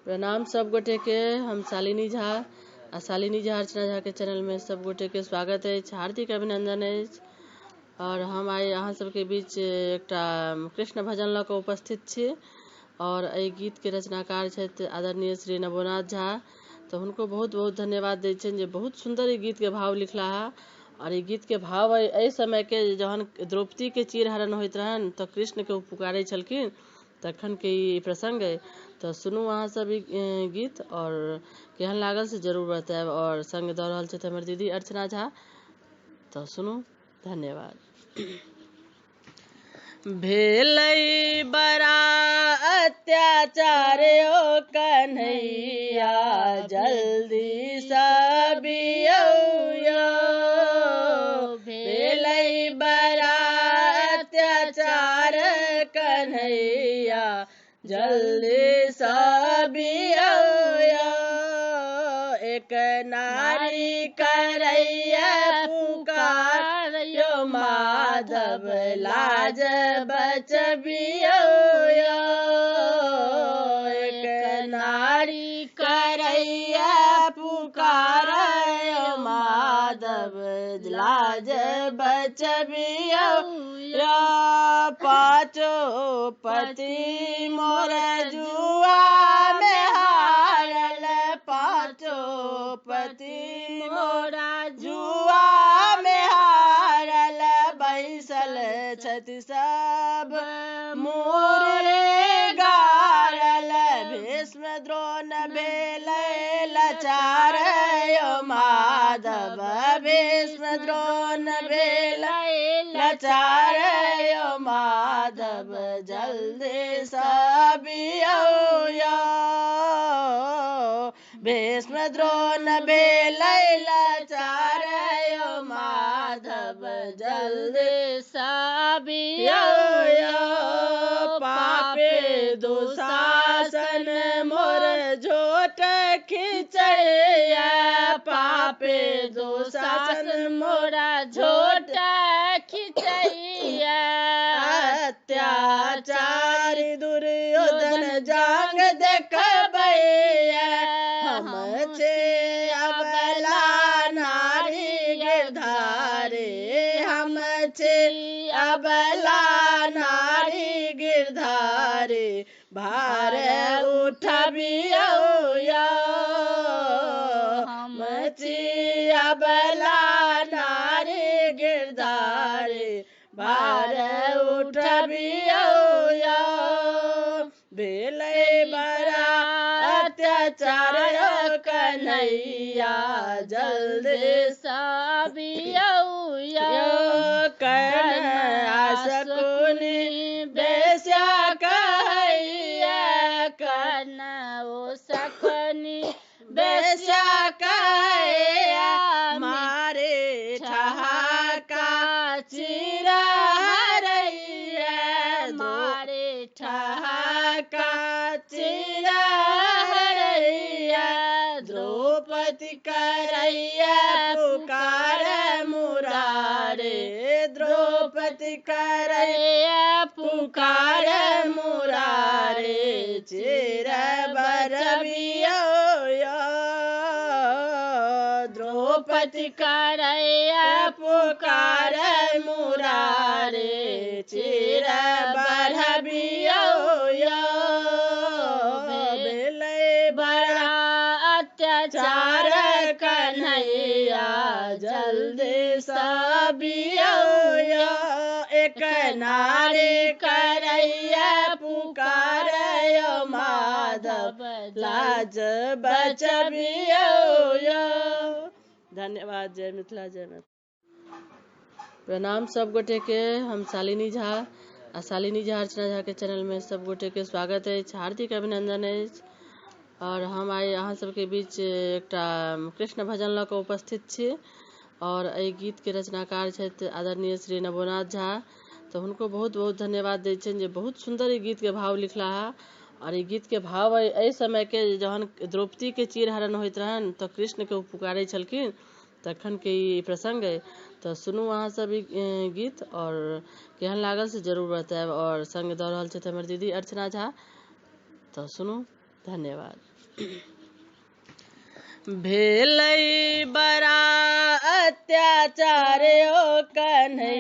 प्रणाम सब गोटे के। हम शालिनी झा आ शालिनी झा अर्चना झा के चैनल में सब गोटे के स्वागत है, हार्दिक अभिनंदन है। और हम आए अहाँ सबके बीच एकटा कृष्ण भजन लऽ कऽ उपस्थित छी और एहि गीत के रचनाकार छथि आदरणीय श्री नवोनाथ झा। तो हुनको बहुत बहुत धन्यवाद दै छियनि जे बहुत सुंदर ई गीत के भाव लिखला है। और ई गीत के भाव एहि समय के जहन द्रौपदी के चीरहरण होइत रहन तो कृष्ण के पुकारे छलखिन, तखन के ई प्रसंग है। तो सुनू अहाँ सब ई गीत और केहन लागल से जरूर बताएब। और संग दऽ रहल छथि हमर दीदी अर्चना झा। तो सुनू, धन्यवाद। भेलै बड़ा अत्याचार ओ कन्हैया, जल्दी सबियौ यो। भेलै बड़ा अत्याचार कन्हैया, जल्दी सबियौ यो। एक नारी करैया पुकार यो, माधव लाज बचबियौ यो। एक नारी करैया पुकार यो, माधव लाज बचबियौ यो। पाँचो पति मोर जुआ में हारल, पाँचो पति मोरा जुआ में हारल। बैसल छथि सब मोरे गारल, भीष्म द्रोण भेलै लाचार यो, माधव भीष्म द्रोण भेलै लाचार यो। माधव जल्दी सबियौ यो। भीष्म द्रोण भेलै लाचार यो, माधव जल्दी सबियौ यो। पापे दुशासन मोर झोट खिचैया, पापे दुशासन मोरा झोट खिचैया। अत्याचारी दुर्योधन जांग देखबैया, हम छे अबला नारी गिरधारी, हम छे अबला नारी गिरधारी। भार उठबियौ यो, हम छे अबला नारी गिरधारी। भार उठबियौ यो। भेलै बड़ा अत्याचार कन्हैया, जल्दी सबियौ यो। कर्ण शकुनि बेश्या कहैया, कर्ण ओ शकुनि बेश्या कहैया। मारे ठहाका चिर हरैया, मारे ठहाका चिर हरैया। द्रौपदी करैया पुकार मुरारे, द्रौपदी करैया पुकार मुरारे। चिर बरबियौ यो, द्रौपदी करैया पुकार मुरारे। चिर बरबियौ यो। भेलै बड़ा अत्याचार कन्हैया, जल्दी सबियौ यो। एक नारी करैया पुकार यो, माधव लाज बचबियौ यो। धन्यवाद। जय मिथिला, जय मिथिला। प्रणाम सब गोटे के। हम शालिनी झा आ शालिनी झा अर्चना झा के चैनल में सब गोटे के स्वागत है, हार्दिक अभिनंदन है। और हम आए अहाँ सबके बीच एकटा कृष्ण भजन लऽ कऽ उपस्थित छी और एहि गीत के रचनाकार छथि आदरणीय श्री नवोनाथ झा। तो हुनको बहुत बहुत धन्यवाद दै छियनि जे बहुत सुंदर ई गीत के भाव लिखला है। और ई गीत के भाव एहि समय के जहन द्रौपदी के चीरहरण होइत रहन तो कृष्ण के पुकारे छलखिन, तखन के ई प्रसंग है। तो सुनू अहाँ सब ई गीत और केहन लागल से जरूर बताएब। और संग दऽ रहल छथि हमर दीदी अर्चना झा। तो सुनू, धन्यवाद। भेलई बड़ा अत्याचार ओ कन्हैया